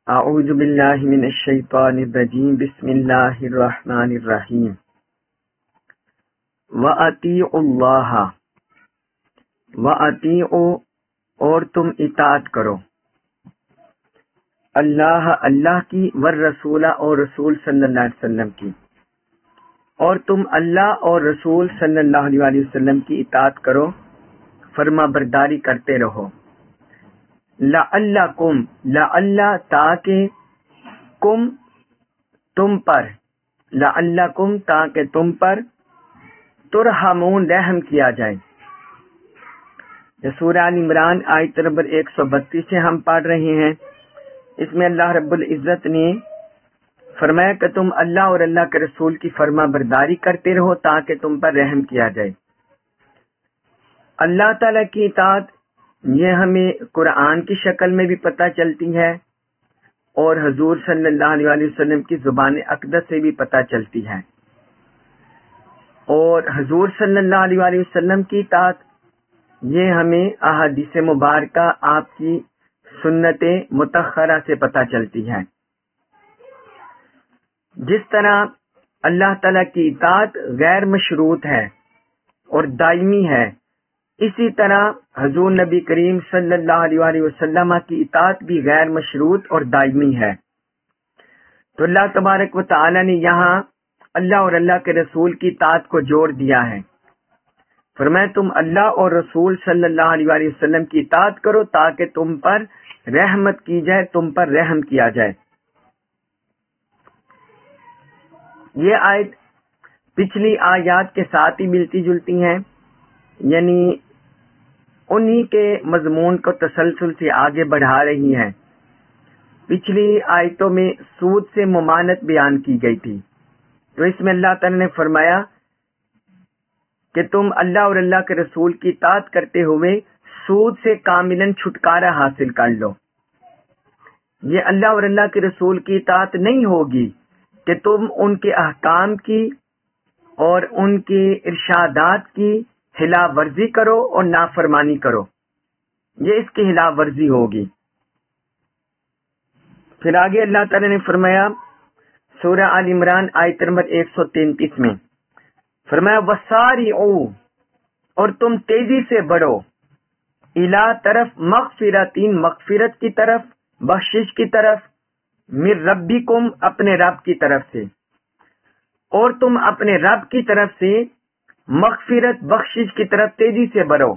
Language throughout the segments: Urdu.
اعوذ باللہ من الشیطان الرجیم بسم اللہ الرحمن الرحیم وَأَطِیعُوا اللَّهَ وَأَطِیعُوا اور تم اطاعت کرو اللہ کی والرسول اور رسول صلی اللہ علیہ وسلم کی، اور تم اللہ اور رسول صلی اللہ علیہ وسلم کی اطاعت کرو، فرما برداری کرتے رہو۔ لعلکم تاکہ کم تم پر، لعلکم تاکہ تم پر ترحمون رحم کیا جائے۔ یہ سورہ آل عمران آیت نمبر 132 سے ہم پڑھ رہے ہیں۔ اس میں اللہ رب العزت نے فرمایا کہ تم اللہ اور اللہ کے رسول کی فرما برداری کرتے رہو تاکہ تم پر رحم کیا جائے۔ اللہ تعالیٰ کی اطاعت یہ ہمیں قرآن کی شکل میں بھی پتہ چلتی ہے اور حضور صلی اللہ علیہ وسلم کی زبان اقدس سے بھی پتہ چلتی ہے، اور حضور صلی اللہ علیہ وسلم کی اطاعت یہ ہمیں احادیث مبارکہ آپ کی سنت مطہرہ سے پتہ چلتی ہے۔ جس طرح اللہ تعالیٰ کی اطاعت غیر مشروط ہے اور دائمی ہے، اسی طرح حضور نبی کریم صلی اللہ علیہ وسلم کی اطاعت بھی غیر مشروط اور دائمی ہے۔ تو اللہ تبارک و تعالی نے یہاں اللہ اور اللہ کے رسول کی اطاعت کو جوڑ دیا ہے۔ فرمایا تم اللہ اور رسول صلی اللہ علیہ وسلم کی اطاعت کرو تاکہ تم پر رحمت کی جائے، تم پر رحم کیا جائے۔ یہ آیت پچھلی آیات کے ساتھ ہی ملتی جلتی ہیں، یعنی انہی کے مضمون کو تسلسل سے آگے بڑھا رہی ہیں۔ پچھلی آیتوں میں سود سے ممانعت بیان کی گئی تھی، تو اس میں اللہ تعالی نے فرمایا کہ تم اللہ اور اللہ کے رسول کی اطاعت کرتے ہوئے سود سے کاملاً چھٹکارا حاصل کر لو۔ یہ اللہ اور اللہ کے رسول کی اطاعت نہیں ہوگی کہ تم ان کے احکام کی اور ان کے ارشادات کی خلاف ورزی کرو اور نافرمانی کرو، یہ اس کی خلاف ورزی ہوگی۔ پھر آگے اللہ تعالی نے فرمایا سورہ آل عمران آیت نمبر 133 میں فرمایا وَسَارِعُوا اور تم تیزی سے بڑھو، اِلیٰ طرف مغفرتین مغفرت کی طرف، بخشش کی طرف، من ربکم اپنے رب کی طرف سے، اور تم اپنے رب کی طرف سے مغفرت بخشش کی طرف تیزی سے بڑھو،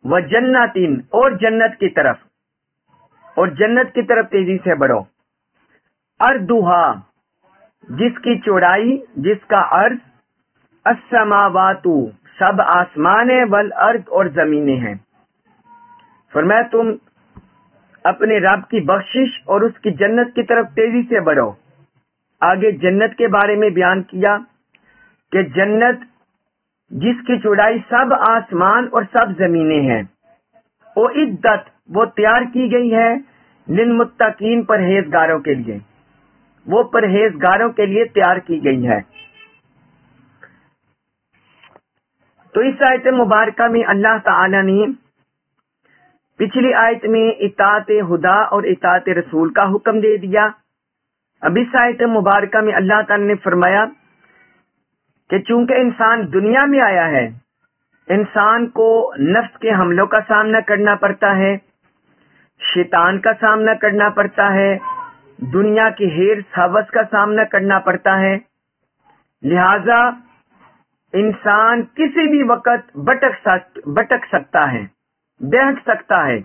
وجنتین اور جنت کی طرف، اور جنت کی طرف تیزی سے بڑھو، ارضھا جس کی چوڑائی، جس کا عرض، السماوات سب آسمان ہیں، والارض اور زمینیں ہیں۔ فرمایا تم اپنے رب کی بخشش اور اس کی جنت کی طرف تیزی سے بڑھو۔ آگے جنت کے بارے میں بیان کیا کہ جنت جس کی چوڑائی سب آسمان اور سب زمینیں ہیں، اعدت وہ تیار کی گئی ہے، للمتقین پرہیزگاروں کے لیے، وہ پرہیزگاروں کے لیے تیار کی گئی ہے۔ تو اس آیت مبارکہ میں اللہ تعالی نے پچھلی آیت میں اطاعت خدا اور اطاعت رسول کا حکم دے دیا۔ اب اس آیت مبارکہ میں اللہ تعالی نے فرمایا کہ چونکہ انسان دنیا میں آیا ہے، انسان کو نفس کے حملوں کا سامنا کرنا پڑتا ہے، شیطان کا سامنا کرنا پڑتا ہے، دنیا کی حرص ہوس کا سامنا کرنا پڑتا ہے، لہذا انسان کسی بھی وقت بھٹک سکتا ہے، بہک سکتا ہے،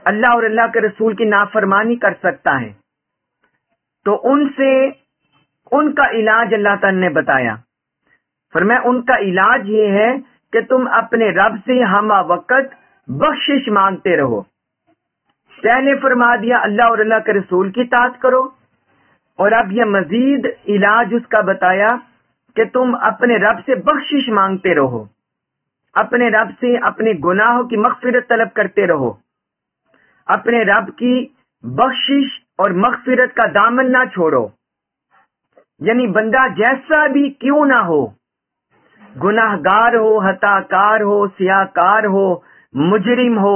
اللہ اور اللہ کے رسول کی نافرمانی کر سکتا ہے۔ تو ان کا علاج اللہ تعالی نے بتایا، فرمایا ان کا علاج یہ ہے کہ تم اپنے رب سے ہمہ وقت بخشش مانگتے رہو۔ پہلے فرما دیا اللہ اور اللہ کے رسول کی اطاعت کرو، اور اب یہ مزید علاج اس کا بتایا کہ تم اپنے رب سے بخشش مانگتے رہو، اپنے رب سے اپنے گناہوں کی مغفرت طلب کرتے رہو، اپنے رب کی بخشش اور مغفرت کا دامن نہ چھوڑو۔ یعنی بندہ جیسا بھی کیوں نہ ہو، گناہ گار ہو، خطا کار ہو، سیاہ کار ہو، مجرم ہو،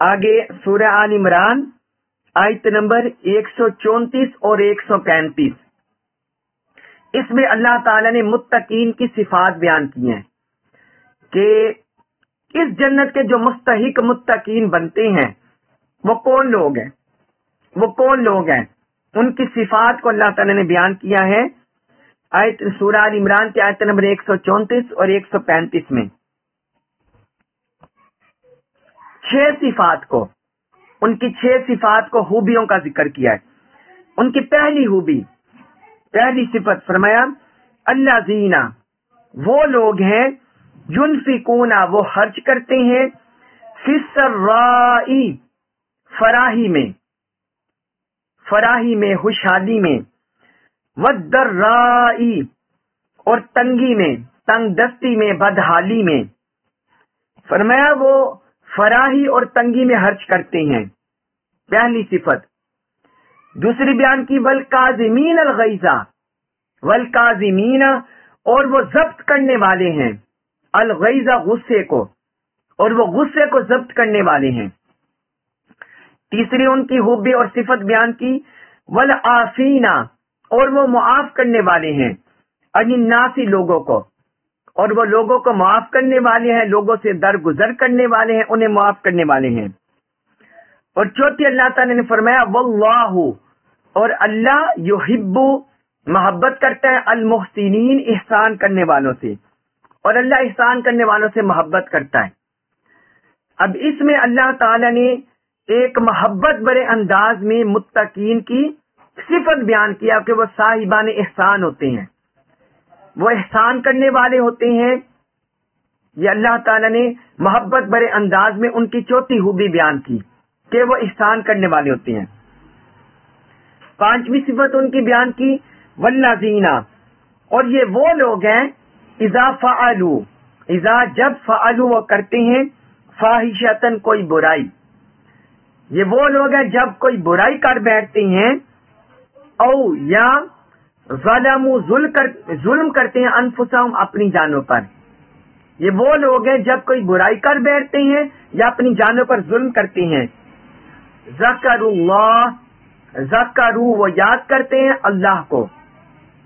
آگے سورہ آل عمران آیت نمبر 134 اور 135، اس میں اللہ تعالی نے متقین کی صفات بیان کی ہیں کہ اس جنت کے جو مستحق متقین بنتے ہیں وہ کون لوگ ہیں، وہ کون لوگ ہیں، ان کی صفات کو اللہ تعالی نے بیان کیا ہے آیت سورہ آل عمران کی آیت نمبر 134 اور 135 میں۔ 6 صفات کو، ان کی 6 صفات کو، خوبیوں کا ذکر کیا ہے۔ ان کی پہلی خوبی، پہلی صفت فرمایا الذین، وہ لوگ ہیں ينفقون، وہ خرچ کرتے ہیں، فی السراء، فراہی میں، فراہی میں، خوشحالی میں، والضراء، اور تنگی میں، تنگ دستی میں، بدحالی میں۔ فرمایا وہ فراہی اور تنگی میں خرچ کرتے ہیں، پہلی صفت۔ دوسری بیان کی والکاظمین الغیظ، والکاظمین، اور وہ ضبط کرنے والے ہیں، الغیظ، غصے کو، اور وہ غصے کو ضبط کرنے والے ہیں۔ تیسری ان کی خوبی اور صفت بیان کی والعافین، اور وہ معاف کرنے والے ہیں، عن الناس، لوگوں کو، اور وہ لوگوں کو معاف کرنے والے ہیں، لوگوں سے درگزر کرنے والے ہیں، انہیں معاف کرنے والے ہیں۔ اور چوتھی اللہ تعالی نے فرمایا واللہ، اور اللہ یحب، محبت کرتا ہے، المحسنین، احسان کرنے والوں سے، اور اللہ احسان کرنے والوں سے محبت کرتا ہے۔ اب اس میں اللہ تعالی نے ایک محبت بڑے انداز میں متقین کی صفت بیان کیا کہ وہ صاحبان احسان ہوتے ہیں، وہ احسان کرنے والے ہوتے ہیں۔ یہ اللہ تعالی نے محبت بڑے انداز میں ان کی چوتھی خوبی بیان کی کہ وہ احسان کرنے والے ہوتے ہیں۔ پانچویں صفت ان کی بیان کی والذین، اور یہ وہ لوگ ہیں اذا فعلوا، اذا، جب، فعلوا، وہ کرتے ہیں، فاحشۃ، کوئی برائی، یہ وہ لوگ ہیں جب کوئی برائی کر بیٹھتے ہیں، او، یا ظلموا، ظلم کرتے ہیں، انفسہم، اپنی جانوں پر، یہ وہ لوگ ہیں جب کوئی برائی کر بیٹھتے ہیں یا اپنی جانوں پر ظلم کرتے ہیں، ذکروا اللہ، ذکروا، وہ یاد کرتے ہیں اللہ کو،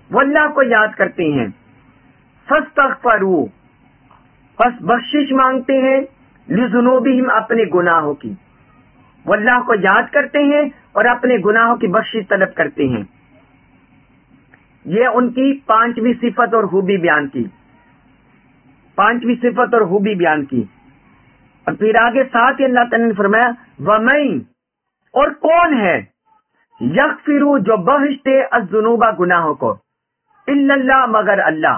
وہ اللہ کو یاد کرتے ہیں، فاستغفروا، پس بخشش مانگتے ہیں، لذنوبہم، اپنے گناہوں کی، وہ اللہ کو یاد کرتے ہیں اور اپنے گناہوں کی بخشش طلب کرتے ہیں۔ یہ ان کی پانچویں صفت اور خوبی بیان کی، پانچویں صفت اور خوبی بیان کی۔ اور پھر آگے ساتھ ہی اللہ تعالی نے فرمایا وَمَن، اور کون ہے، یغفر، جو بخشتے، الذنوب، گناہوں کو، الا اللہ، مگر اللہ۔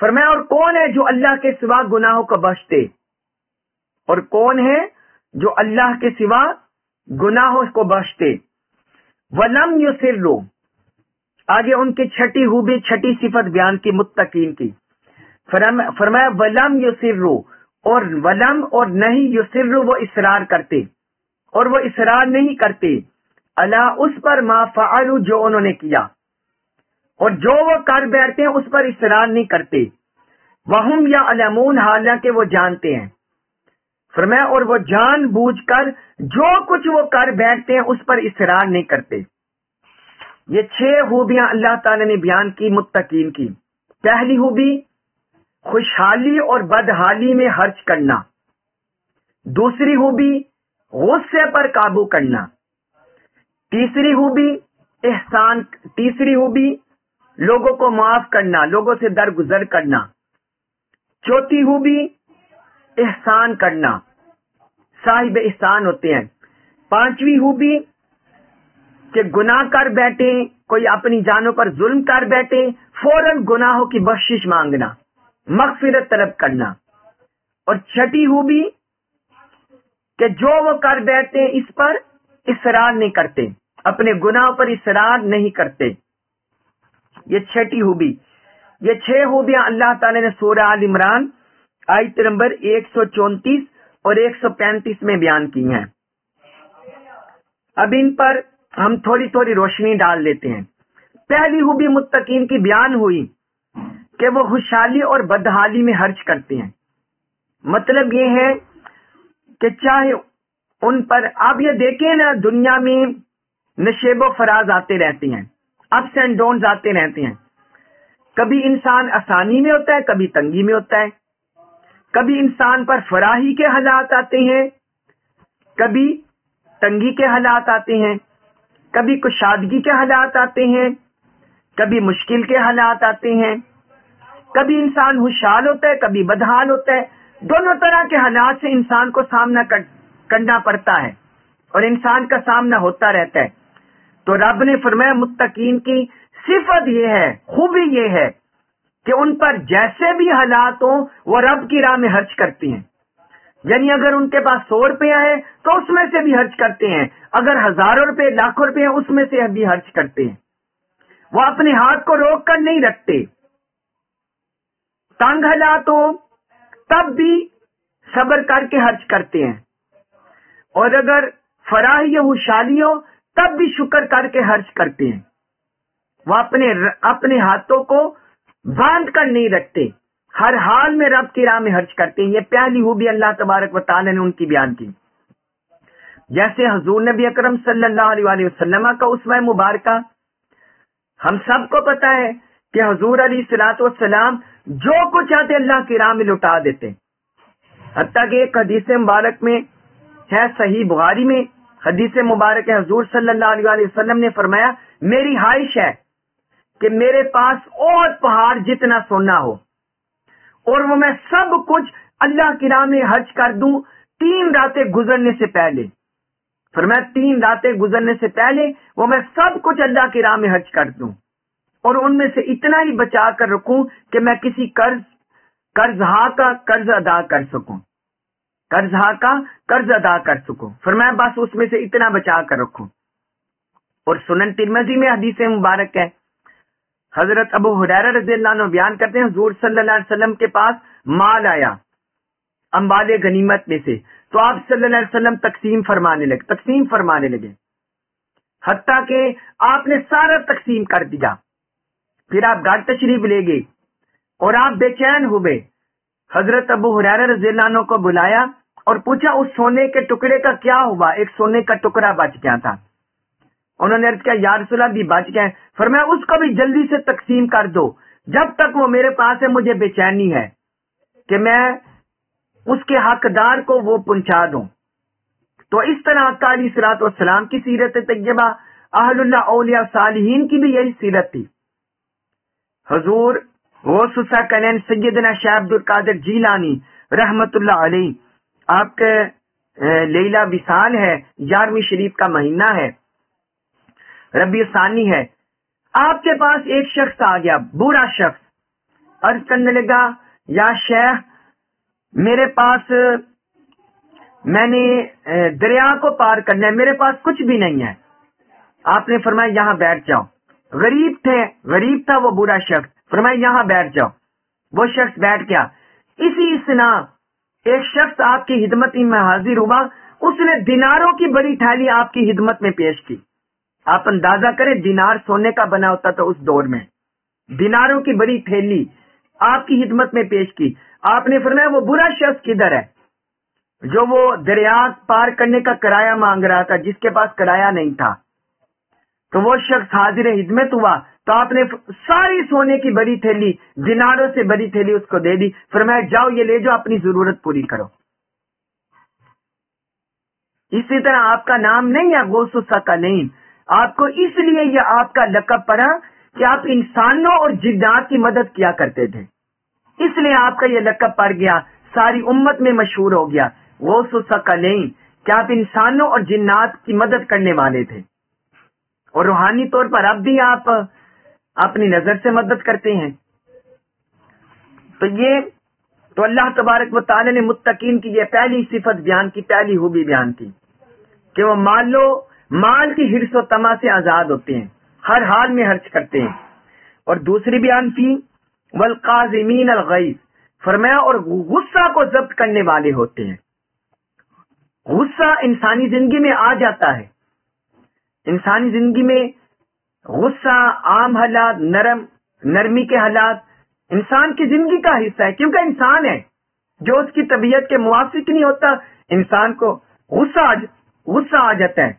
فرمایا اور کون ہے جو اللہ کے سوا گناہوں کو بخشتے، اور کون ہے جو اللہ کے سوا گناہوں کو بخشتے۔ وَلَمْ يُصِرُّوا، آگے ان کی چھٹی خوبی، چھٹی صفت بیان کی متقین کی۔ فرمایا وَلَمْ يُصِرُّوا، اور ولم، اور نہیں، يُصِرُّوا، وہ اصرار کرتے، اور وہ اصرار نہیں کرتے، علی، اس پر، ما فعلوا، جو انہوں نے کیا، اور جو وہ کر بیٹھتے ہیں اس پر اصرار نہیں کرتے، وَهُمْ يَعْلَمُونَ، حالانکہ وہ جانتے ہیں۔ فرمایا اور وہ جان بوجھ کر جو کچھ وہ کر بیٹھتے ہیں اس پر اصرار نہیں کرتے۔ یہ 6 خوبیاں اللہ تعالی نے بیان کی متقین کی۔ پہلی خوبی، خوشحالی اور بدحالی میں خرچ کرنا۔ دوسری خوبی، غصے پر قابو کرنا۔ تیسری خوبی، احسان، تیسری خوبی، لوگوں کو معاف کرنا، لوگوں سے درگزر کرنا۔ چوتھی خوبی، احسان کرنا، صاحب احسان ہوتے ہیں۔ پانچویں خوبی کہ گناہ کر بیٹھے، کوئی اپنی جانوں پر ظلم کر بیٹھے، فوراً گناہوں کی بخشش مانگنا، مغفرت طلب کرنا۔ اور چھٹی خوبی کہ جو وہ کر بیٹھتے ہیں اس پر اصرار نہیں کرتے، اپنے گناہوں پر اصرار نہیں کرتے۔ یہ چھٹی خوبی، یہ 6 خوبیاں اللہ تعالی نے سورہ آل عمران آیت نمبر 134 اور 135 میں بیان کی ہیں۔ اب ان پر ہم تھوڑی تھوڑی روشنی ڈال لیتے ہیں۔ پہلی خوبی متقین کی بیان ہوئی کہ وہ خوشحالی اور بدحالی میں خرچ کرتے ہیں۔ مطلب یہ ہے کہ چاہے ان پر آپ یہ دیکھیں نا، دنیا میں نشیب و فراز آتے رہتے ہیں، اپس اینڈ ڈاؤنز آتے رہتے ہیں. کبھی انسان آسانی میں ہوتا ہے، کبھی تنگی میں ہوتا ہے. کبھی انسان پر فراحی کے حالات آتے ہیں، کبھی تنگی کے حالات آتے ہیں، کبھی کشادگی کے حالات آتے ہیں، کبھی مشکل کے حالات آتے ہیں. کبھی انسان خوشحال ہوتا ہے، کبھی بدحال ہوتا ہے. دونوں طرح کے حالات سے انسان کو سامنا کرنا پڑتا ہے اور انسان کا سامنا ہوتا رہتا ہے. تو رب نے فرمایا متقین کی صفت یہ ہے، خوبی یہ ہے کہ ان پر جیسے بھی حالات ہوں وہ رب کی راہ میں خرچ کرتے ہیں. یعنی اگر ان کے پاس 100 روپیہ ہے تو اس میں سے بھی خرچ کرتے ہیں، اگر ہزاروں روپے لاکھوں روپے ہیں اس میں سے بھی خرچ کرتے ہیں. وہ اپنے ہاتھ کو روک کر نہیں رکھتے. تنگ حالات ہوں تب بھی صبر کر کے خرچ کرتے ہیں، اور اگر فراحی یا خوشحالی ہو تب بھی شکر کر کے خرچ کرتے ہیں. وہ اپنے ہاتھوں کو باندھ کر نہیں رکھتے، ہر حال میں رب کی راہ میں خرچ کرتے ہیں. یہ پہلی خوبی اللہ تبارک و تعالی نے ان کی بیان کی. جیسے حضور نبی اکرم صلی اللہ علیہ وسلم کا اسوہ مبارکہ، ہم سب کو پتا ہے کہ حضور علیہ الصلوۃ والسلام جو کچھ آتے اللہ کی راہ میں لٹا دیتے. حتیٰ کہ ایک حدیث مبارک میں ہے، صحیح بخاری میں حدیث مبارک ہے، حضور صلی اللہ علیہ وسلم نے فرمایا میری خواہش ہے کہ میرے پاس اور پہاڑ جتنا سونا ہو اور وہ میں سب کچھ اللہ کی راہ میں خرچ کر دوں 3 راتیں گزرنے سے پہلے. فرمایا 3 راتیں گزرنے سے پہلے وہ میں سب کچھ اللہ کی راہ میں خرچ کر دوں اور ان میں سے اتنا ہی بچا کر رکھوں کہ میں کسی قرضہا کا قرض ادا کر سکوں، قرضہا کا قرض ادا کر سکوں. فرمایا بس اس میں سے اتنا بچا کر رکھوں. اور سنن ترمذی میں حدیث مبارک ہے، حضرت ابو ہریرہ رضی اللہ عنہ بیان کرتے ہیں حضور صلی اللہ علیہ وسلم کے پاس مال آیا اموال غنیمت میں سے، تو آپ صلی اللہ علیہ وسلم تقسیم فرمانے لگے حتیٰ کہ آپ نے سارا تقسیم کر دیا. پھر آپ گھر تشریف لے گئے اور آپ بے چین ہوئے. حضرت ابو ہریرہ رضی اللہ عنہ کو بلایا اور پوچھا اس سونے کے ٹکڑے کا کیا ہوا؟ ایک سونے کا ٹکڑا بچ گیا تھا. انہوں نے عرض کیا یا رسول اللہ بھی بچ گئے. فرمایا اس کو بھی جلدی سے تقسیم کر دو، جب تک وہ میرے پاس ہے مجھے بے چینی ہے کہ میں اس کے حقدار کو وہ پہنچا دوں. تو اس طرح آقا علیہ الصلوۃ والسلام کی سیرت طیبہ، اہل اللہ اولیاء صالحین کی بھی یہی سیرت تھی. حضور غوث الثقلین سیدنا شیخ عبد القادر جیلانی رحمت اللہ علیہ، آپ کے لیلہ وصال ہے، 11ویں شریف کا مہینہ ہے، ربیع ثانی ہے. آپ کے پاس ایک شخص آ گیا، بوڑھا شخص، عرض کرنے لگا یا شیخ میرے پاس، میں نے دریا کو پار کرنا ہے، میرے پاس کچھ بھی نہیں ہے. آپ نے فرمایا یہاں بیٹھ جاؤ. غریب تھا وہ بوڑھا شخص. فرمایا یہاں بیٹھ جاؤ. وہ شخص بیٹھ گیا. اسی اسنا ایک شخص آپ کی خدمت میں حاضر ہوا، اس نے دیناروں کی بڑی تھیلی آپ کی خدمت میں پیش کی. آپ اندازہ کریں دینار سونے کا بنا ہوتا تھا اس دور میں. دیناروں کی بڑی تھیلی آپ کی خدمت میں پیش کی. آپ نے فرمایا وہ برا شخص کدھر ہے جو وہ دریا پار کرنے کا کرایہ مانگ رہا تھا، جس کے پاس کرایہ نہیں تھا؟ تو وہ شخص حاضر خدمت ہوا تو آپ نے ساری سونے کی بڑی تھیلی، دیناروں سے بڑی تھیلی اس کو دے دی. فرمایا جاؤ یہ لے جاؤ، اپنی ضرورت پوری کرو. اسی طرح آپ کا نام نہیں ہے غوث الثقلین، آپ کو اس لیے یہ آپ کا لقب پڑا کہ آپ انسانوں اور جنات کی مدد کیا کرتے تھے، اس لیے آپ کا یہ لقب پڑ گیا، ساری امت میں مشہور ہو گیا غوث الثقلین، کہ آپ انسانوں اور جنات کی مدد کرنے والے تھے. اور روحانی طور پر اب بھی آپ اپنی نظر سے مدد کرتے ہیں. تو اللہ تبارک و تعالی نے متقین کی یہ پہلی صفت بیان کی، پہلی خوبی بیان کی کہ وہ مال کی حرص و طمع سے آزاد ہوتے ہیں، ہر حال میں خرچ کرتے ہیں. اور دوسری بیان کی والقاظمین الغیظ، فرمایا اور غصہ کو ضبط کرنے والے ہوتے ہیں. غصہ انسانی زندگی میں آ جاتا ہے. انسانی زندگی میں غصہ، عام حالات، نرمی کے حالات انسان کی زندگی کا حصہ ہے، کیونکہ انسان ہے. جو اس کی طبیعت کے موافق نہیں ہوتا انسان کو غصہ آ جاتا ہے.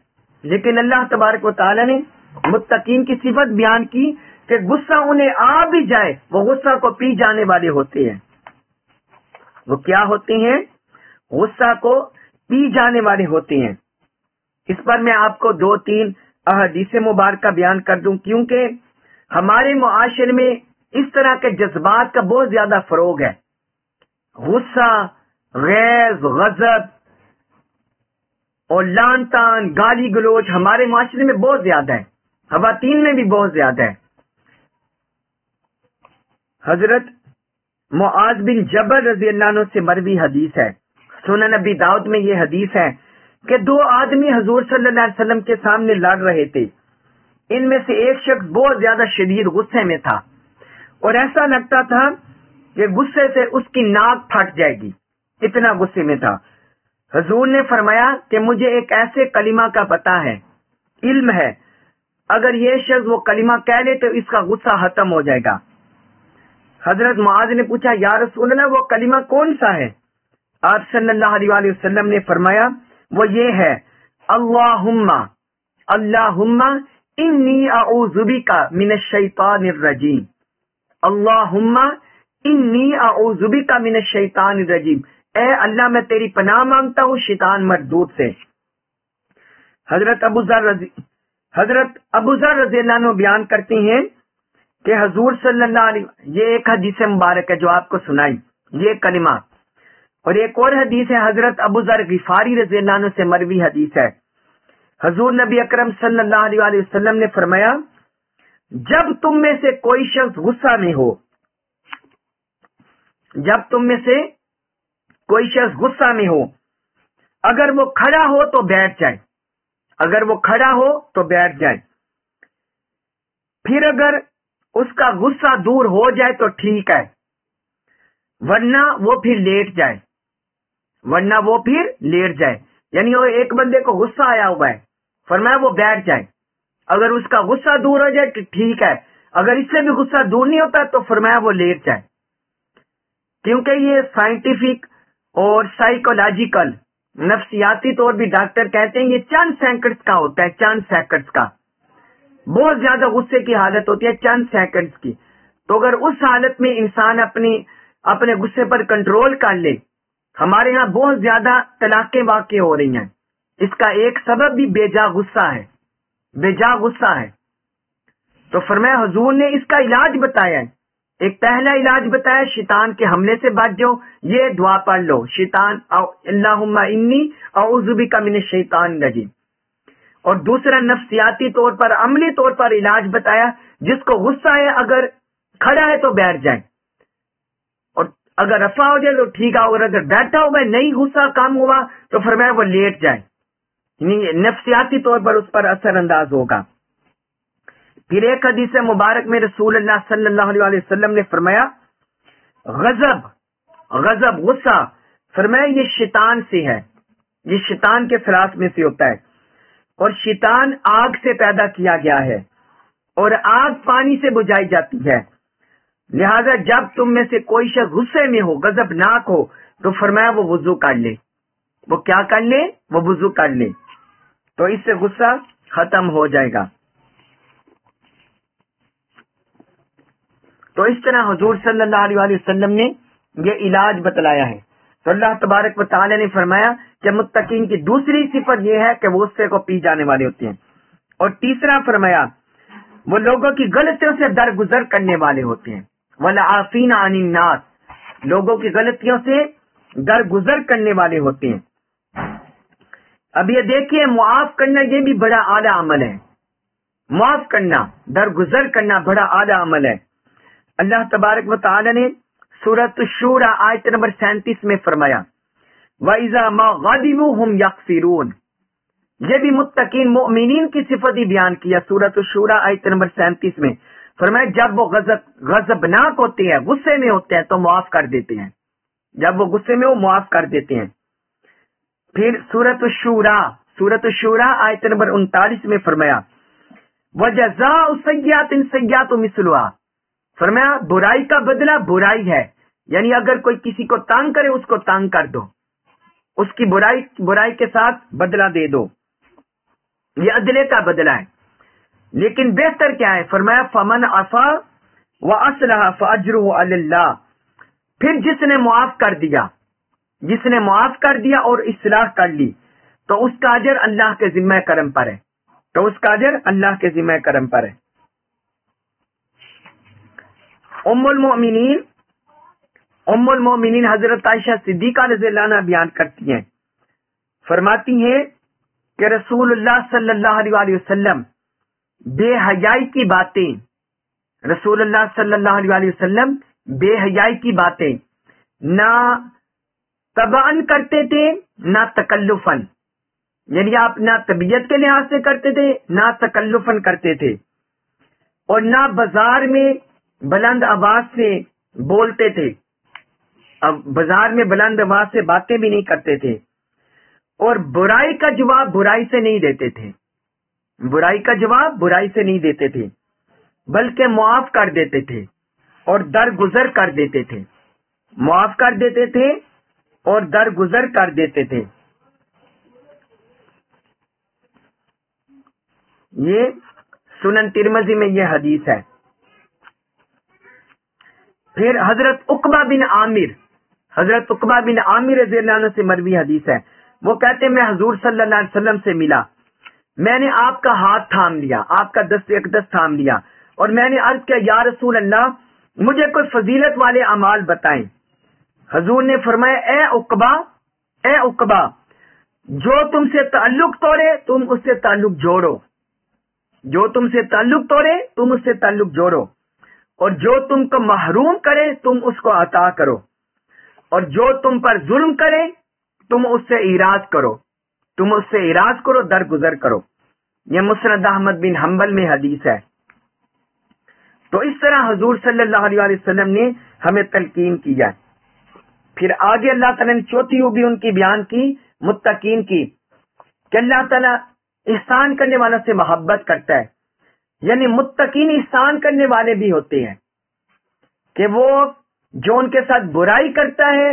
لیکن اللہ تبارک و تعالیٰ نے متقین کی صفت بیان کی کہ غصہ انہیں آ بھی جائے وہ غصہ کو پی جانے والے ہوتے ہیں. وہ کیا ہوتے ہیں؟ غصہ کو پی جانے والے ہوتے ہیں. اس پر میں آپ کو 2-3 احادیث مبارکہ بیان کر دوں، کیونکہ ہمارے معاشرے میں اس طرح کے جذبات کا بہت زیادہ فروغ ہے. غصہ، غیظ، غضب اور لعن طعن، گالی گلوچ ہمارے معاشرے میں بہت زیادہ ہے، خواتین میں بھی بہت زیادہ ہے. حضرت معاذ بن جبل رضی اللہ عنہ سے مروی حدیث ہے، سنن نبی داؤد میں یہ حدیث ہے کہ 2 آدمی حضور صلی اللہ علیہ وسلم کے سامنے لڑ رہے تھے. ان میں سے ایک شخص بہت زیادہ شدید غصے میں تھا اور ایسا لگتا تھا کہ غصے سے اس کی ناک پھٹ جائے گی، اتنا غصے میں تھا. حضور نے فرمایا کہ مجھے ایک ایسے کلمہ کا پتہ ہے، علم ہے، اگر یہ شخص وہ کلمہ کہہ لے تو اس کا غصہ ختم ہو جائے گا. حضرت معاذ نے پوچھا یا رسول اللہ وہ کلمہ کون سا ہے؟ آپ صلی اللہ علیہ وآلہ وسلم نے فرمایا وہ یہ ہے اللہم انی اعوذ بک من الشیطان الرجیم. اللہم انی اعوذ بک من الشیطان الرجیم، اے اللہ میں تیری پناہ مانگتا ہوں شیطان مردود سے. حضرت ابو ذر رضی اللہ عنہ بیان کرتے ہیں کہ حضور صلی اللہ علیہ، یہ ایک حدیث مبارک ہے جو آپ کو سنائی یہ کلمہ، اور ایک اور حدیث ہے حضرت ابو ذر غفاری رضی اللہ عنہ سے مروی حدیث ہے. حضور نبی اکرم صلی اللہ علیہ وآلہ وسلم نے فرمایا جب تم میں سے کوئی شخص غصہ میں ہو، جب تم میں سے کوئی شخص غصہ میں ہو، اگر وہ کھڑا ہو تو بیٹھ جائے، اگر وہ کھڑا ہو تو بیٹھ جائے، پھر اگر اس کا غصہ دور ہو جائے تو ٹھیک ہے، ورنہ وہ پھر لیٹ جائے، ورنہ وہ پھر لیٹ جائے. یعنی وہ ایک بندے کو غصہ آیا ہوا ہے، فرمایا وہ بیٹھ جائے، اگر اس کا غصہ دور ہو جائے تو ٹھیک ہے، اگر اس سے بھی غصہ دور نہیں ہوتا تو فرمایا وہ لیٹ جائے. کیونکہ یہ سائنٹیفک اور سائیکولوجیکل نفسیاتی طور بھی ڈاکٹر کہتے ہیں یہ چند سیکنڈز کا ہوتا ہے، چند سیکنڈز کا. بہت زیادہ غصے کی حالت ہوتی ہے چند سیکنڈز کی، تو اگر اس حالت میں انسان اپنے غصے پر کنٹرول کر لے. ہمارے ہاں بہت زیادہ طلاقیں واقع ہو رہی ہیں، اس کا ایک سبب بھی بے جا غصہ ہے، بے جا غصہ ہے. تو فرمایا حضور نے اس کا علاج بتایا ہے. ایک پہلا علاج بتایا شیطان کے حملے سے بچ جاؤ، یہ دعا پڑھ لو اللہم انی اعوذ بک من الشیطان الرجیم. اور دوسرا نفسیاتی طور پر عملی طور پر علاج بتایا جس کو غصہ ہے اگر کھڑا ہے تو بیٹھ جائے، اور اگر رفع ہو جائے تو ٹھیک ہے، اور اگر بیٹھا ہوا ہے نہیں غصہ کم ہوا تو فرمایا وہ لیٹ جائے، نفسیاتی طور پر اس پر اثر انداز ہوگا. پھر ایک حدیث مبارک میں رسول اللہ صلی اللہ علیہ وسلم نے فرمایا غضب غصہ، فرمایا یہ شیطان سے ہے، یہ شیطان کے فراس میں سے ہوتا ہے، اور شیطان آگ سے پیدا کیا گیا ہے اور آگ پانی سے بجھائی جاتی ہے. لہذا جب تم میں سے کوئی شخص غصے میں ہو، غضبناک ہو، تو فرمایا وہ وضو کر لے. وہ کیا کر لے؟ وہ وضو کر لے، تو اس سے غصہ ختم ہو جائے گا. تو اس طرح حضور صلی اللہ علیہ وسلم نے یہ علاج بتلایا ہے. تو اللہ تبارک و تعالی نے فرمایا کہ متقین کی دوسری صفت یہ ہے کہ وہ غصے کو پی جانے والے ہوتے ہیں. اور تیسرا فرمایا وہ لوگوں کی غلطیوں سے درگزر کرنے والے ہوتے ہیں. والعافین عن الناس، لوگوں کی غلطیوں سے درگزر کرنے والے ہوتے ہیں. اب یہ دیکھیے معاف کرنا یہ بھی بڑا اعلیٰ عمل ہے. معاف کرنا، درگزر کرنا بڑا اعلیٰ عمل ہے. اللہ تبارک و تعالی نے سورۃ الشورى آیت نمبر 37 میں فرمایا وَإِذَا مَا غَضِبُوا هُمْ يَغْفِرُونَ. یہ بھی متقین مؤمنین کی صفت ہی بیان کیا سورۃ الشورى آیت نمبر 37 میں. فرمایا جب وہ غضبناک ہوتے ہیں، غصے میں ہوتے ہیں تو معاف کر دیتے ہیں، جب وہ غصے میں ہو معاف کر دیتے ہیں. پھر سورۃ الشورى آیت نمبر 39 میں فرمایا وَجَزَاءُ سَیِّئَةٍ سَیِّئَةٌ مِثْلُهَا. فرمایا برائی کا بدلہ برائی ہے، یعنی اگر کوئی کسی کو تنگ کرے اس کو تنگ کر دو، اس کی برائی کے ساتھ بدلہ دے دو، یہ عدلے کا بدلہ ہے۔ لیکن بہتر کیا ہے؟ فرمایا فمن عفا واصلح فاجرہ علی اللہ، پھر جس نے معاف کر دیا اور اصلاح کر لی تو اس کا اجر اللہ کے ذمہ کرم پر ہے۔ ام المؤمنین حضرت عائشہ صدیقہ رضی اللہ عنہ بیان کرتی ہیں، فرماتی ہیں کہ رسول اللہ صلی اللہ علیہ وسلم بے حیائی کی باتیں نہ تبعن کرتے تھے نہ تکلفن، یعنی آپ نہ طبیعت کے لحاظ سے کرتے تھے نہ تکلفن کرتے تھے، اور نہ بازار میں بلند آواز سے بولتے تھے، اب بازار میں بلند آواز سے باتیں بھی نہیں کرتے تھے، اور برائی کا جواب برائی سے نہیں دیتے تھے بلکہ معاف کر دیتے تھے اور درگزر کر دیتے تھے۔ یہ سنن ترمذی میں یہ حدیث ہے۔ پھر حضرت عقبہ بن عامر رضی اللہ عنہ سے مروی حدیث ہے، وہ کہتے ہیں میں حضور صلی اللہ علیہ وسلم سے ملا، میں نے آپ کا ہاتھ تھام لیا، آپ کا دست تھام لیا، اور میں نے عرض کیا یا رسول اللہ مجھے کوئی فضیلت والے اعمال بتائیں۔ حضور نے فرمایا اے عقبہ جو تم سے تعلق توڑے تم اس سے تعلق جوڑو، اور جو تم کو محروم کرے تم اس کو عطا کرو، اور جو تم پر ظلم کرے تم اس سے اعراض کرو، درگزر کرو۔ یہ مسند احمد بن حنبل میں حدیث ہے۔ تو اس طرح حضور صلی اللہ علیہ وسلم نے ہمیں تلقین کیا۔ پھر آگے اللہ تعالیٰ نے چوتھی خوبی ان کی بیان کی، متقین کی، کہ اللہ تعالیٰ احسان کرنے والوں سے محبت کرتا ہے، یعنی متقین احسان کرنے والے بھی ہوتے ہیں کہ وہ جو ان کے ساتھ برائی کرتا ہے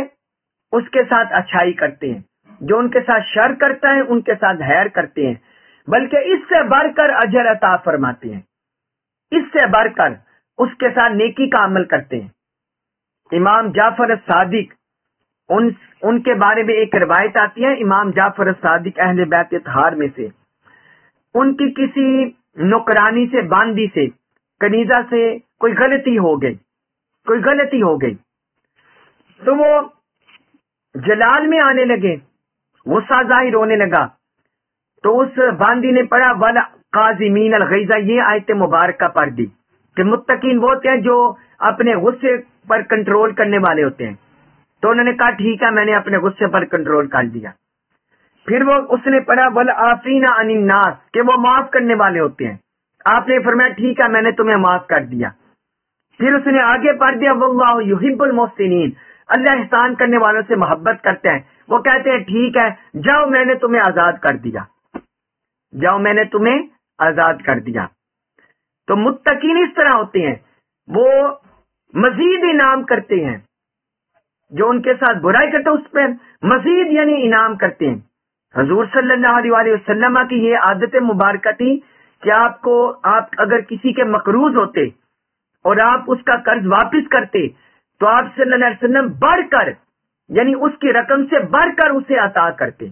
اس کے ساتھ اچھائی کرتے ہیں، جو ان کے ساتھ شر کرتا ہے ان کے ساتھ خیر کرتے ہیں، بلکہ اس سے بڑھ کر اجر عطا فرماتے ہیں، اس سے بڑھ کر اس کے ساتھ نیکی کا عمل کرتے ہیں۔ امام جعفر الصادق ان کے بارے میں ایک روایت آتی ہے، امام جعفر الصادق اہل بیت اطہار میں سے، ان کی کسی نوکرانی سے باندی سے کنیزہ سے کوئی غلطی ہو گئی تو وہ جلال میں آنے لگے، غصہ ظاہر ہونے لگا، تو اس باندی نے پڑھا وَالْقَاظِمِينَ الْغَيْظَ، یہ آیت مبارکہ پڑھ دی کہ متقین وہ ہوتے ہیں جو اپنے غصے پر کنٹرول کرنے والے ہوتے ہیں۔ تو انہوں نے کہا ٹھیک ہے میں نے اپنے غصے پر کنٹرول کر دیا۔ پھر اس نے پڑھا وَالْعَافِينَ عَنِ النَّاسِ، کہ وہ معاف کرنے والے ہوتے ہیں۔ آپ نے فرمایا ٹھیک ہے میں نے تمہیں معاف کر دیا۔ پھر اس نے آگے پڑھ دیا وَاللَّهُ يُحِبُّ الْمُحْسِنِينَ، اللہ احسان کرنے والوں سے محبت کرتے ہیں۔ وہ کہتے ہیں ٹھیک ہے جاؤ میں نے تمہیں آزاد کر دیا۔ تو متقین اس طرح ہوتے ہیں، وہ مزید انعام کرتے ہیں، جو ان کے ساتھ برائی کرتے ہیں اس پر مزید یعنی انعام کرتے ہیں۔ حضور صلی اللہ علیہ وسلم کی یہ عادت مبارکہ تھی کہ آپ اگر کسی کے مقروض ہوتے اور آپ اس کا قرض واپس کرتے تو آپ صلی اللہ علیہ وسلم بڑھ کر یعنی اس کی رقم سے بڑھ کر اسے عطا کرتے۔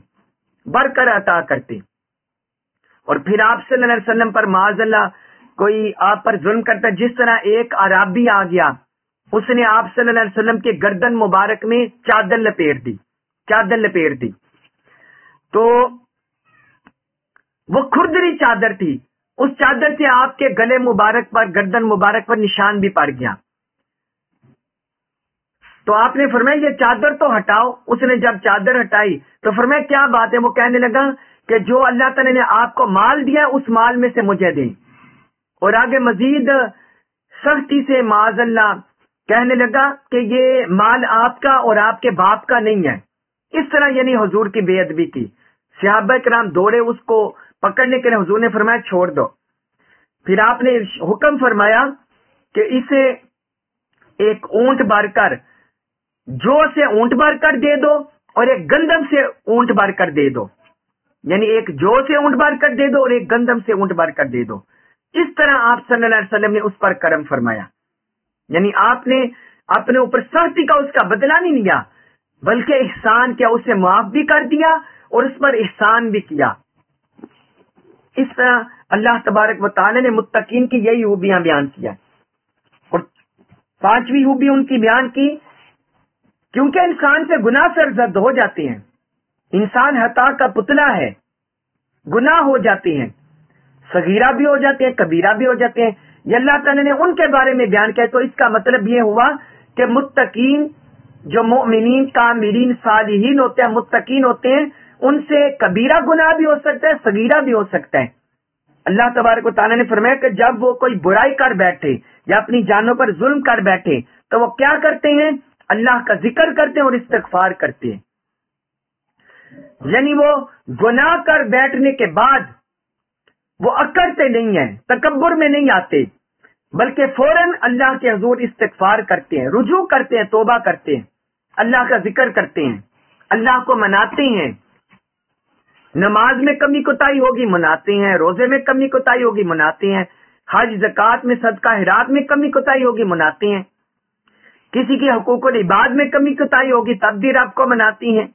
اور پھر آپ صلی اللہ علیہ وسلم پر معاذ اللہ کوئی آپ پر ظلم کرتا، جس طرح ایک عرابی آ گیا، اس نے آپ صلی اللہ علیہ وسلم کے گردن مبارک میں چادر لپیٹ دی تو وہ کھردری چادر تھی، اس چادر سے آپ کے گلے مبارک پر گردن مبارک پر نشان بھی پڑ گیا۔ تو آپ نے فرمایا یہ چادر تو ہٹاؤ۔ اس نے جب چادر ہٹائی تو فرمایا کیا بات ہے؟ وہ کہنے لگا کہ جو اللہ تعالی نے آپ کو مال دیا اس مال میں سے مجھے دیں، اور آگے مزید سختی سے معاذ اللہ کہنے لگا کہ یہ مال آپ کا اور آپ کے باپ کا نہیں ہے۔ اس طرح یعنی حضور کی بے ادبی کی۔ صحابہ کرام دوڑے اس کو پکڑنے کے لیے، حضور نے فرمایا چھوڑ دو۔ پھر آپ نے حکم فرمایا کہ اسے ایک اونٹ بھر کر دے دو اور ایک گندم سے اونٹ بھر کر دے دو، یعنی ایک جو سے اونٹ بھر کر دے دو اور ایک گندم سے اونٹ بھر کر دے دو۔ اس طرح آپ صلی اللہ علیہ وسلم نے اس پر کرم فرمایا، یعنی آپ نے اپنے اوپر سختی کا اس کا بدلہ نہیں لیا، بلکہ احسان کیا، اسے معاف بھی کر دیا اور اس پر احسان بھی کیا۔ اس طرح اللہ تبارک و تعالی نے متقین کی یہی خوبیاں بیان کیا، اور پانچویں خوبی ان کی بیان کی، کیونکہ انسان سے گناہ سرزد ہو جاتے ہیں، انسان خطا کا پتلا ہے، گناہ ہو جاتے ہیں، صغیرہ بھی ہو جاتے ہیں، کبیرہ بھی ہو جاتے ہیں۔ یہ اللہ تعالی نے ان کے بارے میں بیان کیا، تو اس کا مطلب یہ ہوا کہ متقین جو مؤمنین کاملین صالحین ہوتے ہیں، متقین ہوتے ہیں، ان سے کبیرہ گناہ بھی ہو سکتا ہے، صغیرہ بھی ہو سکتا ہے۔ اللہ تبارک و تعالیٰ نے فرمایا کہ جب وہ کوئی برائی کر بیٹھے یا اپنی جانوں پر ظلم کر بیٹھے تو وہ کیا کرتے ہیں؟ اللہ کا ذکر کرتے ہیں اور استغفار کرتے ہیں، یعنی وہ گناہ کر بیٹھنے کے بعد وہ اکڑتے نہیں ہیں، تکبر میں نہیں آتے، بلکہ فوراً اللہ کے حضور استغفار کرتے ہیں، رجوع کرتے ہیں، توبہ کرتے ہیں، اللہ کا ذکر کرتے ہیں، اللہ کو مناتے ہیں۔ نماز میں کمی کوتاہی ہوگی مناتے ہیں، روزے میں کمی کوتاہی ہوگی مناتے ہیں، حج زکوٰۃ میں صدقہ خیرات میں کمی کوتاہی ہوگی مناتے ہیں، کسی کی حقوق العباد میں کمی کوتاہی ہوگی تب بھی رب کو مناتی ہیں،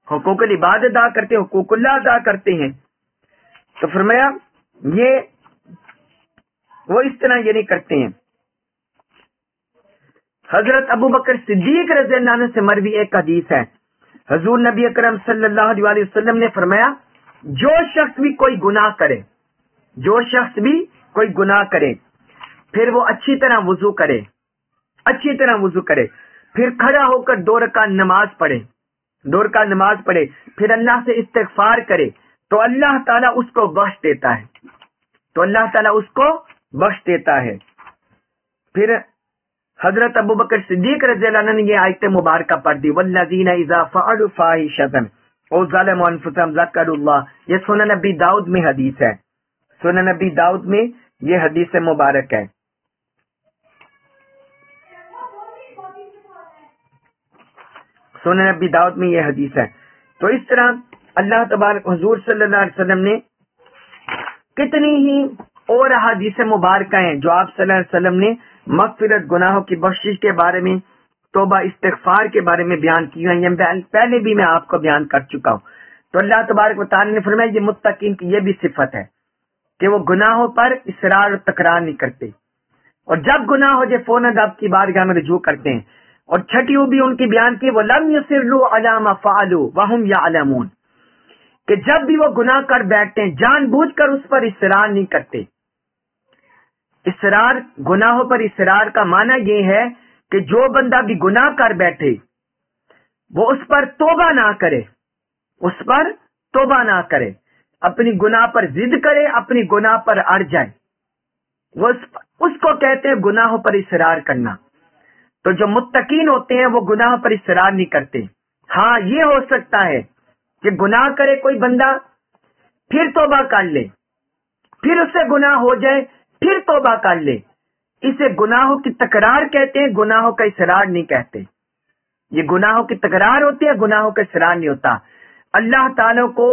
حقوق العباد ادا کرتے ہیں، حقوق اللہ ادا کرتے ہیں۔ تو فرمایا یہ وہ اس طرح یہ نہیں کرتے ہیں۔ حضرت ابو بکر صدیق رضی اللہ عنہ سے مروی ایک حدیث ہے، حضور نبی اکرم صلی اللہ علیہ وسلم نے فرمایا جو شخص بھی کوئی گناہ کرے، جو شخص بھی کوئی گناہ کرے، پھر وہ اچھی طرح وضو کرے، اچھی طرح وضو کرے، پھر کھڑا ہو کر 2 رکعت نماز پڑھے، 2 رکعت نماز پڑھے، پھر اللہ سے استغفار کرے، تو اللہ تعالیٰ اس کو بخش دیتا ہے، تو اللہ تعالیٰ اس کو بخش دیتا ہے۔ پھر حضرت ابو بکر صدیق رضی اللہ عنہ نے یہ آیت مبارکہ پڑھ دی، والذین اذا فعلوا فاحشۃ او ظلموا انفسهم ذکروا اللہ۔ یہ سنن نبی داؤد میں حدیث ہے، سنن نبی داؤد میں یہ حدیث مبارک ہے۔ سنن نبی داؤد میں یہ حدیث ہے۔ تو اس طرح اللہ تبارک حضور صلی اللہ علیہ وسلم نے کتنی ہی اور احادیث مبارکہ ہیں جو آپ صلی اللہ علیہ وسلم نے مغفرت، گناہوں کی بخشش کے بارے میں، توبہ استغفار کے بارے میں بیان کی ہیں، یہ پہلے بھی میں آپ کو بیان کر چکا ہوں۔ تو اللہ تبارک و تعالی نے فرمایا یہ متقین کی یہ بھی صفت ہے کہ وہ گناہوں پر اصرار اور تکرار نہیں کرتے، اور جب گناہ ہو جائے فوراً رب کی بارگاہ میں رجوع کرتے ہیں۔ اور چھٹی بھی ان کی بیان کی، وَلَمْ يُصِرُّوا عَلَىٰ مَا فَعَلُوا وَهُمْ يَعْلَمُونَ، کہ جب بھی وہ گناہ کر بیٹھتے ہیں جان بوجھ کر اس پر اصرار نہیں کرتے۔ اصرار، گناہوں پر اصرار کا معنی یہ ہے کہ جو بندہ بھی گناہ کر بیٹھے وہ اس پر توبہ نہ کرے، اس پر توبہ نہ کرے، اپنی گناہ پر ضد کرے، اپنی گناہ پر اڑ جائے، وہ اس کو کہتے ہیں گناہوں پر اصرار کرنا۔ تو جو متقین ہوتے ہیں وہ گناہ پر اصرار نہیں کرتے۔ ہاں یہ ہو سکتا ہے کہ گناہ کرے کوئی بندہ، پھر توبہ کر لے، پھر اس سے گناہ ہو جائے، پھر توبہ کر لے، اسے گناہوں کی تکرار کہتے ہیں، گناہوں کا اصرار نہیں کہتے۔ یہ گناہوں کی تکرار ہوتی ہے، گناہوں کا اصرار نہیں ہوتا۔ اللہ تعالیٰ کو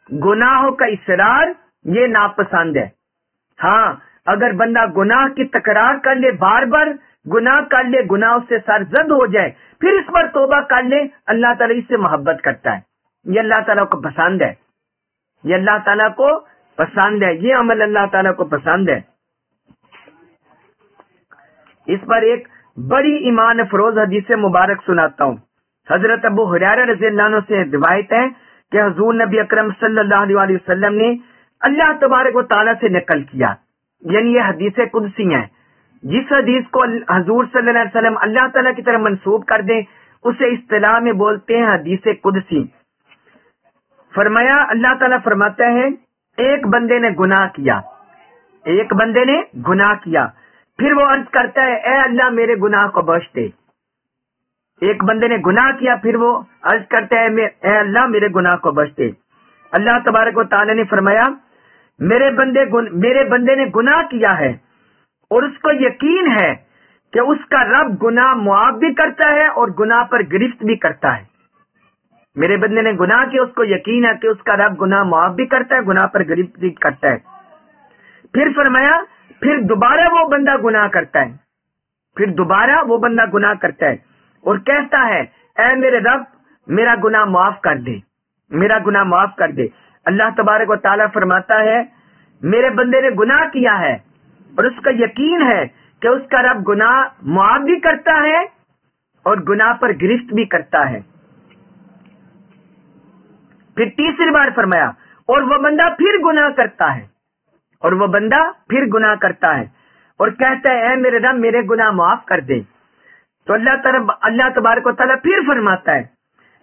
گناہوں کا اصرار یہ ناپسند ہے۔ ہاں اگر بندہ گناہ کی تکرار کر لے، بار بار گناہ کر لے، گناہ اس سے سرزد ہو جائے، پھر اس پر توبہ کر لے، اللہ تعالیٰ اس سے محبت کرتا ہے، یہ اللہ تعالیٰ کو پسند ہے، یہ اللہ تعالیٰ کو پسند ہے، یہ عمل اللہ تعالیٰ کو پسند ہے۔ اس پر ایک بڑی ایمان افروز حدیث مبارک سناتا ہوں۔ حضرت ابو ہریرہ رضی اللہ عنہ سے روایت ہے کہ حضور نبی اکرم صلی اللہ علیہ وسلم نے اللہ تبارک و تعالیٰ سے نقل کیا، یعنی یہ حدیث قدسی ہیں، جس حدیث کو حضور صلی اللہ علیہ وسلم اللہ تعالیٰ کی طرف منسوب کر دیں اسے اصطلاح میں بولتے ہیں حدیث قدسی۔ فرمایا اللہ تعالیٰ فرماتا ہے ایک بندے نے گناہ کیا، ایک بندے نے گناہ کیا، پھر وہ عرض کرتا ہے اے اللہ میرے گناہ کو بخش دے۔ ایک بندے نے گناہ کیا، پھر وہ عرض کرتا ہے اے اللہ میرے گناہ کو بخش دے۔ اللہ تبارک و تعالی نے فرمایا میرے بندے نے گناہ کیا ہے اور اس کو یقین ہے کہ اس کا رب گناہ معاف بھی کرتا ہے اور گناہ پر گرفت بھی کرتا ہے، میرے بندے نے گناہ کیا، اس کو یقین ہے کہ اس کا رب گناہ معاف بھی کرتا ہے، گناہ پر گرفت بھی کرتا ہے۔ پھر فرمایا پھر دوبارہ وہ بندہ گناہ کرتا ہے، پھر دوبارہ وہ بندہ گناہ کرتا ہے اور کہتا ہے اے میرے رب میرا گناہ معاف کر دے، میرا گناہ معاف کر دے۔ اللہ تبارک و تعالیٰ فرماتا ہے میرے بندے نے گناہ کیا ہے اور اس کا یقین ہے کہ اس کا رب گناہ معاف بھی کرتا ہے اور گناہ پر گرفت بھی کرتا ہے۔ پھر تیسری بار فرمایا اور وہ بندہ پھر گناہ کرتا ہے، اور وہ بندہ پھر گناہ کرتا ہے اور کہتا ہے اے میرے رب میرے گناہ معاف کر دے۔ تو اللہ تبارک و تعالیٰ پھر فرماتا ہے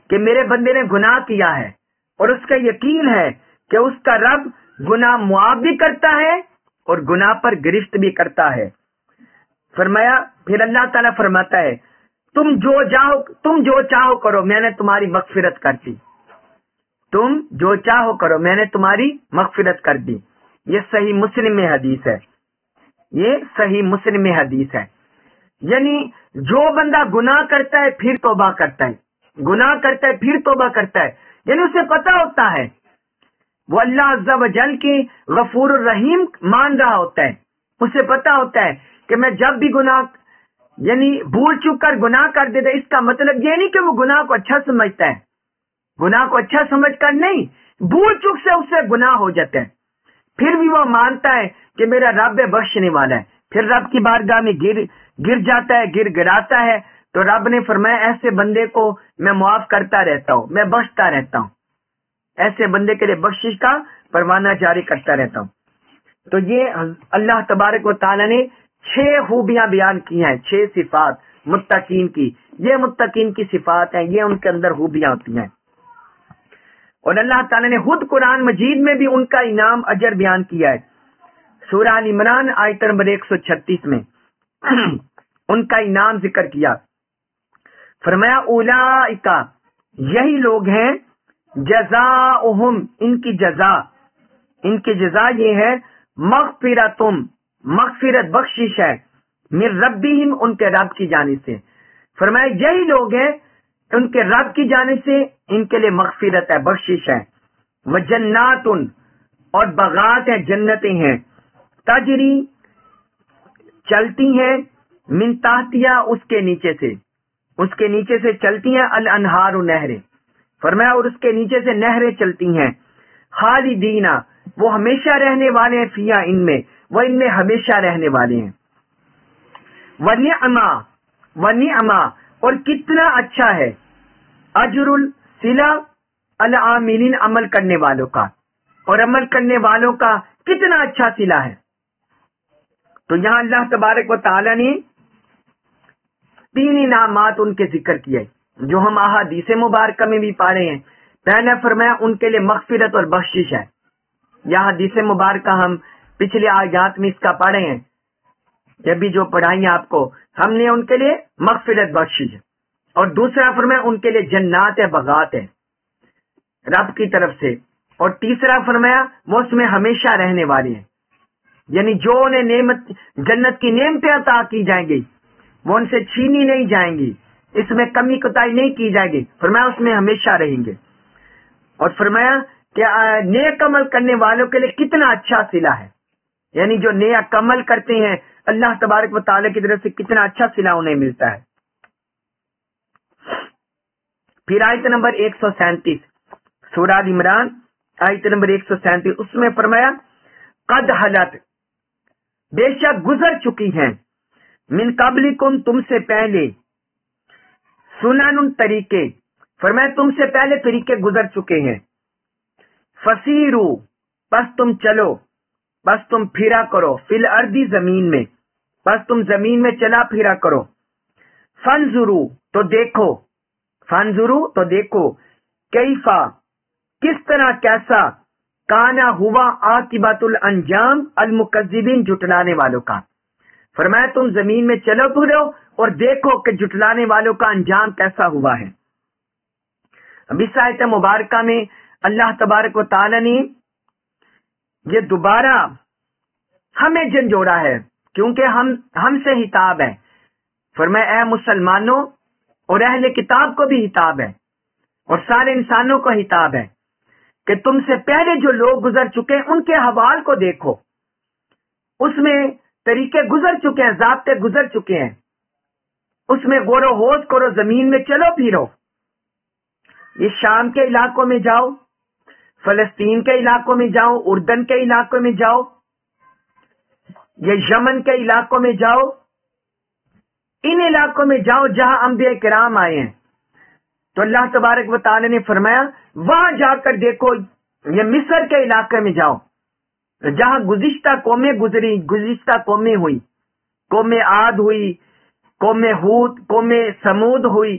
کہ میرے بندے نے گناہ کیا ہے اور اس کا یقین ہے کہ اس کا رب گناہ معاف بھی کرتا ہے اور گناہ پر گرفت بھی کرتا ہے۔ فرمایا پھر اللہ تعالیٰ فرماتا ہے تم جو چاہو کرو میں نے تمہاری مغفرت کر دی، تم جو چاہو کرو میں نے تمہاری مغفرت کر دی۔ یہ صحیح مسلم میں حدیث ہے، یہ صحیح مسلم میں حدیث ہے۔ یعنی جو بندہ گناہ کرتا ہے پھر توبہ کرتا ہے، گناہ کرتا ہے پھر توبہ کرتا ہے، یعنی اسے پتا ہوتا ہے وہ اللہ عز و جل کی غفور الرحیم مان رہا ہوتا ہے، اسے پتا ہوتا ہے کہ میں جب بھی گناہ یعنی بھول چک کر گناہ کر دیتا، اس کا مطلب یہ نہیں کہ وہ گناہ کو اچھا سمجھتا ہے، گناہ کو اچھا سمجھ کر نہیں، بھول چک سے اس سے گناہ ہو جاتا ہے، پھر بھی وہ مانتا ہے کہ میرا رب بخشنے والا ہے، پھر رب کی بارگاہ میں گر جاتا ہے، گراتا ہے، تو رب نے فرمایا ایسے بندے کو میں معاف کرتا رہتا ہوں، میں بخشتا رہتا ہوں، ایسے بندے کے لیے بخشش کا پروانہ جاری کرتا رہتا ہوں۔ تو یہ اللہ تبارک و تعالیٰ نے 6 خوبیاں بیان کی ہیں، 6 صفات متقین کی، یہ متقین کی صفات ہیں، یہ ان کے اندر خوبیاں ہوتی ہیں۔ اور اللہ تعالیٰ نے خود قرآن مجید میں بھی ان کا انعام اجر بیان کیا ہے۔ سورہ ال عمران آیت نمبر 136 میں ان کا انعام ذکر کیا، فرمایا اولئک یہی لوگ ہیں جزاؤہم ان کی جزا یہ ہے مغفرت بخشش ہے من ربہم ان کے رب کی جانب سے۔ فرمایا یہی لوگ ہیں ان کے رب کی جانب سے ان کے لیے مغفرت ہے، بخشش ہے۔ وجنات اور باغات ہیں، جنتیں ہیں، تجری چلتی ہیں، من تحتیا اس کے نیچے سے چلتی ہیں، الانہار نہریں، فرمایا اور اس کے نیچے سے نہریں چلتی ہیں، خالدین وہ ہمیشہ رہنے والے ہیں، فیہا ان میں، وہ ان میں ہمیشہ رہنے والے ہیں۔ ونعما اور کتنا اچھا ہے اجر الصلہ العاملین عمل کرنے والوں کا، اور عمل کرنے والوں کا کتنا اچھا صلہ ہے۔ تو یہاں اللہ تبارک و تعالی نے 3 انعامات ان کے ذکر کیے جو ہم احادیث مبارکہ میں بھی پڑھے ہیں۔ پہلے فرمایا ان کے لیے مغفرت اور بخشش ہے، یہ حدیث مبارکہ ہم پچھلے آیات میں اس کا پڑھے ہیں، جب بھی جو پڑھائی آپ کو ہم نے ان کے لیے مغفرت بخشش ہے۔ اور دوسرا فرمایا ان کے لیے جنات ہے، باغات ہے رب کی طرف سے، اور تیسرا فرمایا وہ اس میں ہمیشہ رہنے والے ہیں، یعنی جو انہیں جنت کی نعمتیں عطا کی جائیں گی وہ ان سے چھینی نہیں جائیں گی، اس میں کمی کوتاہی نہیں کی جائے گی، فرمایا اس میں ہمیشہ رہیں گے۔ اور فرمایا کہ نیک عمل کرنے والوں کے لیے کتنا اچھا صلہ ہے، یعنی جو نیک عمل کرتے ہیں اللہ تبارک و تعالیٰ کی طرف سے کتنا اچھا صلہ انہیں ملتا ہے۔ پھر آیت نمبر 137 سورہ ال عمران آیت نمبر 137 اس میں فرمایا قد حلت بے شک گزر چکی ہیں من قبلکم تم سے پہلے، سنن طریقے، فرمایا تم سے پہلے طریقے گزر چکے ہیں، فسیرو پس تم چلو، بس تم پھرا کرو، فی الارض زمین میں، بس تم زمین میں چلا پھرا کرو، فانظرو تو دیکھو کیفا کس طرح، کیسا، کانا ہوا عاقبۃ الانجام المکذبین جھٹلانے والوں کا، فرمایا تم زمین میں چلو پھرو اور دیکھو کہ جھٹلانے والوں کا انجام کیسا ہوا ہے۔ اب اس آیت مبارکہ میں اللہ تبارک و تعالی نے یہ دوبارہ ہمیں جھنجھوڑا ہے، کیونکہ ہم سے خطاب ہے، فرمایا اے مسلمانوں اور اہل کتاب کو بھی خطاب ہے، اور سارے انسانوں کو خطاب ہے کہ تم سے پہلے جو لوگ گزر چکے ہیں ان کے حوال کو دیکھو، اس میں طریقے گزر چکے ہیں، ضابطے گزر چکے ہیں، اس میں غور و خوض کرو، زمین میں چلو پھرو۔ یہ شام کے علاقوں میں جاؤ، فلسطین کے علاقوں میں جاؤ، اردن کے علاقوں میں جاؤ، یہ یمن کے علاقوں میں جاؤ، ان علاقوں میں جاؤ جہاں انبیاء کرام آئے ہیں۔ تو اللہ تبارک و تعالی نے فرمایا وہاں جا کر دیکھو، یہ مصر کے علاقے میں جاؤ جہاں گزشتہ قومیں گزری، گزشتہ قومیں ہوئی، قوم عاد ہوئی، قوم ہود، قوم سمود ہوئی،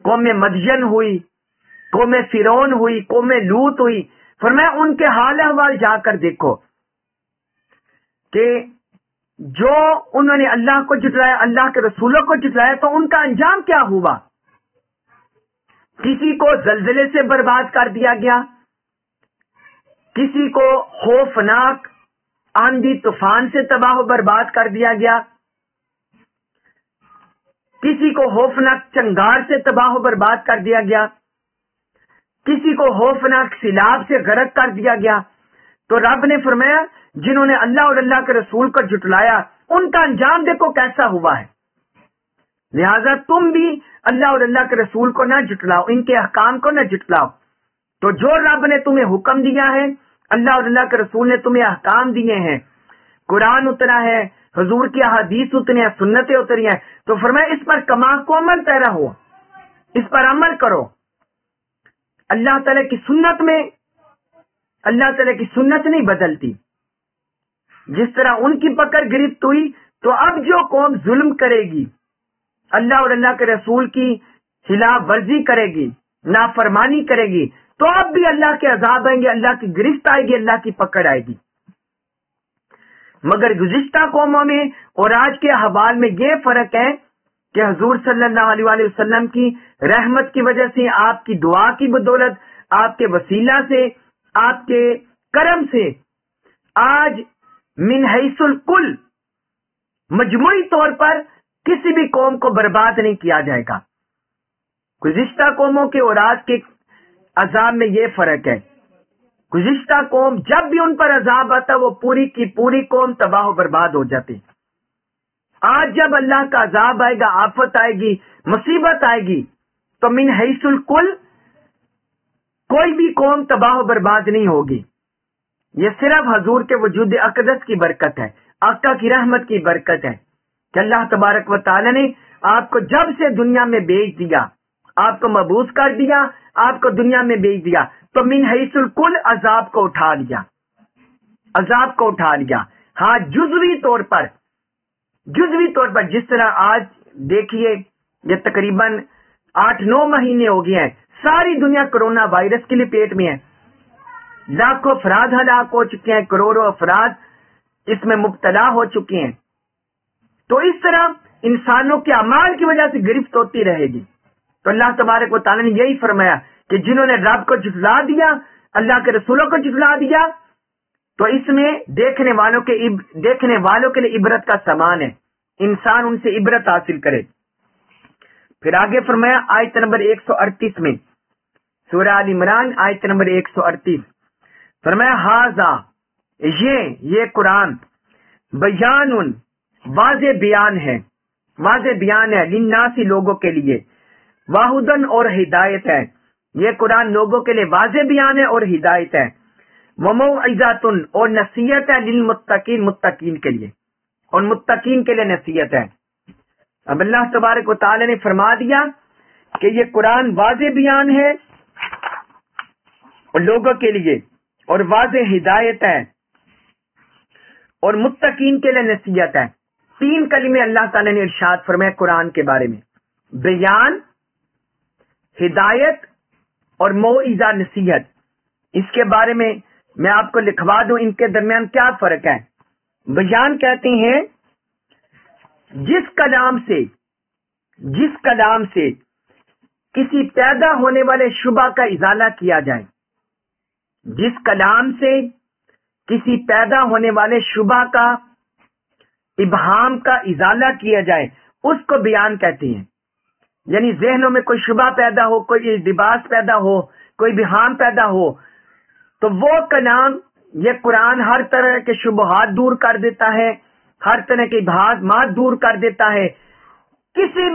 قوم مدین ہوئی، قوم فرعون ہوئی، قوم لوط ہوئی۔ فرمایا ان کے حال احوال جا کر دیکھو کہ جو انہوں نے اللہ کو جھٹلایا، اللہ کے رسولوں کو جھٹلایا، تو ان کا انجام کیا ہوا۔ کسی کو زلزلے سے برباد کر دیا گیا، کسی کو خوفناک آندھی طوفان سے تباہ و برباد کر دیا گیا، کسی کو خوفناک چنگار سے تباہ و برباد کر دیا گیا، کسی کو خوفناک سیلاب سے غرق کر دیا گیا۔ تو رب نے فرمایا جنہوں نے اللہ اور اللہ کے رسول کو جھٹلایا ان کا انجام دیکھو کیسا ہوا ہے، لہذا تم بھی اللہ اور اللہ کے رسول کو نہ جھٹلاؤ، ان کے احکام کو نہ جھٹلاؤ۔ تو جو رب نے تمہیں حکم دیا ہے، اللہ اور اللہ کے رسول نے تمہیں احکام دیے ہیں، قرآن اترا ہے، حضور کی احادیث اتری ہیں، سنتیں اتری ہیں، تو فرمایا اس پر کما کو عمل پیرا ہو، اس پر عمل کرو۔ اللہ تعالیٰ کی سنت میں اللہ تعالیٰ کی سنت نہیں بدلتی، جس طرح ان کی پکڑ گرفت ہوئی تو اب جو قوم ظلم کرے گی، اللہ اور اللہ کے رسول کی خلاف ورزی کرے گی، نافرمانی کرے گی، تو اب بھی اللہ کے عذاب آئیں گے، اللہ کی گرفت آئے گی، اللہ کی پکڑ آئے گی۔ مگر گزشتہ قوموں میں اور آج کے احوال میں یہ فرق ہے کہ حضور صلی اللہ علیہ وآلہ وسلم کی رحمت کی وجہ سے، آپ کی دعا کی بدولت، آپ کے وسیلہ سے، آپ کے کرم سے آج من حیث الکل مجموعی طور پر کسی بھی قوم کو برباد نہیں کیا جائے گا۔ گزشتہ قوموں کے اور آج کے عذاب میں یہ فرق ہے، گزشتہ قوم جب بھی ان پر عذاب آتا وہ پوری کی پوری قوم تباہ و برباد ہو جاتی۔ آج جب اللہ کا عذاب آئے گا، آفت آئے گی، مصیبت آئے گی، تو من حیث الکل کوئی بھی قوم تباہ و برباد نہیں ہوگی۔ یہ صرف حضور کے وجود اقدس کی برکت ہے، آقا کی رحمت کی برکت ہے کہ اللہ تبارک و تعالی نے آپ کو جب سے دنیا میں بھیج دیا، آپ کو مبعوث کر دیا، آپ کو دنیا میں بھیج دیا، تو من حیث الکل عذاب کو اٹھا لیا، عذاب کو اٹھا لیا۔ ہاں جزوی طور پر جس طرح آج دیکھیے یہ تقریباً 8-9 مہینے ہو گئے ہیں، ساری دنیا کرونا وائرس کی لپیٹ میں ہے، لاکھوں افراد ہلاک ہو چکے ہیں، کروڑوں افراد اس میں مبتلا ہو چکے ہیں۔ تو اس طرح انسانوں کے اعمال کی وجہ سے گرفت ہوتی رہے گی۔ تو اللہ تبارک و تعالیٰ نے یہی فرمایا کہ جنہوں نے رب کو جھٹلا دیا، اللہ کے رسولوں کو جھٹلا دیا، تو اس میں دیکھنے والوں کے لیے عبرت کا سامان ہے، انسان ان سے عبرت حاصل کرے۔ پھر آگے فرمایا آیت نمبر 138 میں، سورہ آل عمران آیت نمبر 138، فرمایا ہاذا یہ قرآن بیان واضح بیان ہے للناس لوگوں کے لیے، واہدن اور ہدایت ہے، یہ قرآن لوگوں کے لیے واضح بیان ہے اور ہدایت ہے، وموعظۃ اور نصیحت ہے للمتقین متقین کے لیے، اور متقین کے لیے نصیحت ہے۔ اب اللہ تبارک و تعالی نے فرما دیا کہ یہ قرآن واضح بیان ہے اور لوگوں کے لیے اور واضح ہدایت ہے اور متقین کے لیے نصیحت ہے۔ 3 کلمے اللہ تعالی نے ارشاد فرمائے قرآن کے بارے میں، بیان، ہدایت اور موعظہ نصیحت۔ اس کے بارے میں آپ کو لکھوا دوں ان کے درمیان کیا فرق ہے۔ بیان کہتے ہیں جس کلام سے کسی پیدا ہونے والے شبہ کا ازالہ کیا جائے، جس کلام سے کسی پیدا ہونے والے شبہ کا، ابہام کا ازالہ کیا جائے، اس کو بیان کہتے ہیں۔ یعنی ذہنوں میں کوئی شبہ پیدا ہو، کوئی لباس پیدا ہو، کوئی بہام پیدا ہو، تو وہ کلام یہ قرآن ہر طرح کے شبہات دور کر دیتا ہے، ہر طرح کے بہامات دور کر دیتا ہے۔ کسی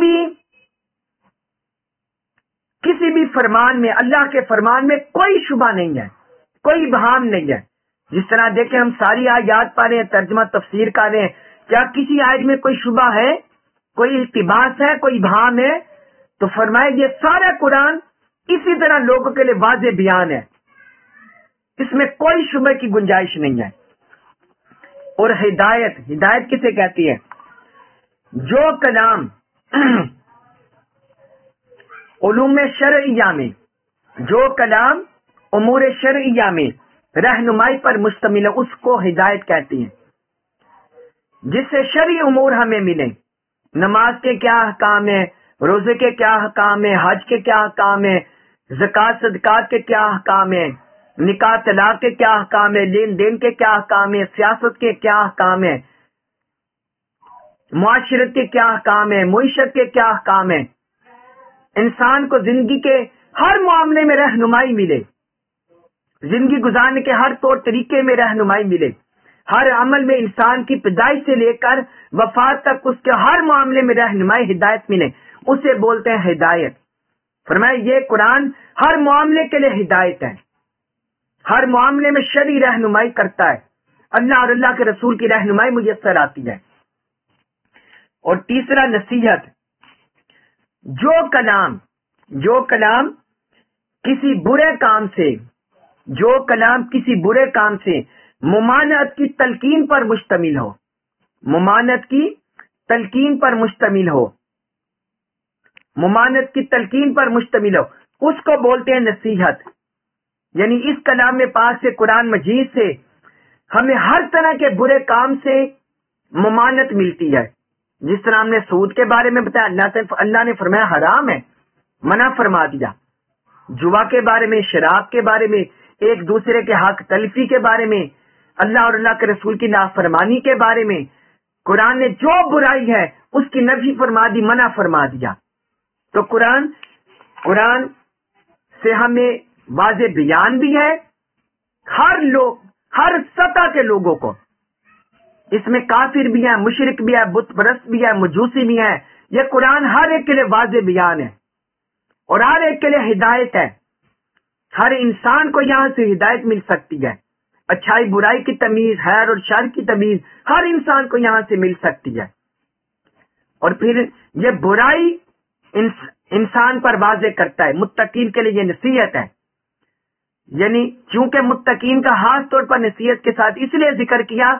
بھی فرمان میں، اللہ کے فرمان میں کوئی شبہ نہیں ہے، کوئی بہام نہیں ہے۔ جس طرح دیکھیں ہم ساری آیات پڑھ رہے ہیں، ترجمہ تفسیر کر رہے ہیں، کیا کسی آیت میں کوئی شبہ ہے، کوئی التباس ہے، کوئی بہام ہے؟ تو فرمائے یہ سارا قرآن اسی طرح لوگوں کے لیے واضح بیان ہے، اس میں کوئی شبہ کی گنجائش نہیں ہے۔ اور ہدایت کسے کہتی ہے؟ جو کلام علوم شرعیہ میں، جو کلام امور شرعیہ میں رہنمائی پر مشتمل ہے، اس کو ہدایت کہتی ہیں۔ جس سے شرعی امور ہمیں ملے، نماز کے کیا احکام ہیں، روزے کے کیا احکام ہیں، حج کے کیا احکام ہیں، زکوٰۃ صدقات کے کیا احکام ہیں، نکاح طلاق کے کیا احکام ہیں، لین دین کے کیا احکام ہیں، سیاست کے کیا احکام ہیں، معاشرت کے کیا احکام ہیں، معیشت کے کیا احکام ہیں، انسان کو زندگی کے ہر معاملے میں رہنمائی ملے، زندگی گزارنے کے ہر طور طریقے میں رہنمائی ملے، ہر عمل میں انسان کی پیدائش سے لے کر وفات تک اس کے ہر معاملے میں رہنمائی ہدایت ملے، اسے بولتے ہیں ہدایت۔ فرمایا یہ قرآن ہر معاملے کے لیے ہدایت ہے، ہر معاملے میں شرعی رہنمائی کرتا ہے، اللہ اور اللہ کے رسول کی رہنمائی میسر آتی ہے۔ اور تیسرا نصیحت، جو کلام کسی برے کام سے ممانعت کی تلقین پر مشتمل ہو، ممانعت کی تلقین پر مشتمل ہو، اس کو بولتے ہیں نصیحت۔ یعنی اس کلام پاک سے، قرآن مجید سے ہمیں ہر طرح کے برے کام سے ممانعت ملتی ہے۔ جس طرح ہم نے سود کے بارے میں بتایا، اللہ نے فرمایا حرام ہے، منع فرما دیا۔ جوا کے بارے میں، شراب کے بارے میں، ایک دوسرے کے حق تلفی کے بارے میں، اللہ اور اللہ کے رسول کی نافرمانی کے بارے میں، قرآن نے جو برائی ہے اس کی نفی فرما دی، منع فرما دیا۔ تو قرآن سے ہمیں واضح بیان بھی ہے، ہر سطح کے لوگوں کو، اس میں کافر بھی ہیں، مشرک بھی ہے، بت پرست بھی ہے، مجوسی بھی ہے، یہ قرآن ہر ایک کے لیے واضح بیان ہے اور ہر ایک کے لیے ہدایت ہے۔ ہر انسان کو یہاں سے ہدایت مل سکتی ہے، اچھائی برائی کی تمیز، خیر اور شر کی تمیز ہر انسان کو یہاں سے مل سکتی ہے۔ اور پھر یہ برائی انسان پر واضح کرتا ہے، متقین کے لیے یہ نصیحت ہے۔ یعنی چونکہ متقین کا خاص طور پر نصیحت کے ساتھ اس لیے ذکر کیا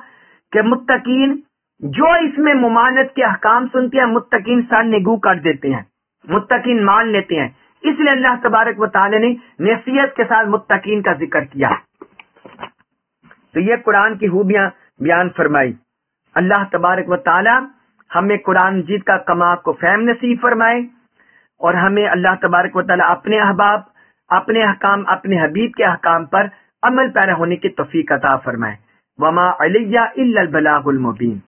کہ متقین جو اس میں ممانعت کے احکام سنتے ہیں، متقین سر نگو کر دیتے ہیں، متقین مان لیتے ہیں، اس لیے اللہ تبارک و تعالی نے نصیحت کے ساتھ متقین کا ذکر کیا۔ تو یہ قرآن کی خوبیاں بیان فرمائی۔ اللہ تبارک و تعالی ہمیں قرآن مجید کا کمال کو فہم نصیب فرمائے، اور ہمیں اللہ تبارک و تعالی اپنے احباب، اپنے احکام، اپنے حبیب کے احکام پر عمل پیرا ہونے کی توفیق عطا فرمائے۔ وما علیہ الا البلاغ المبین۔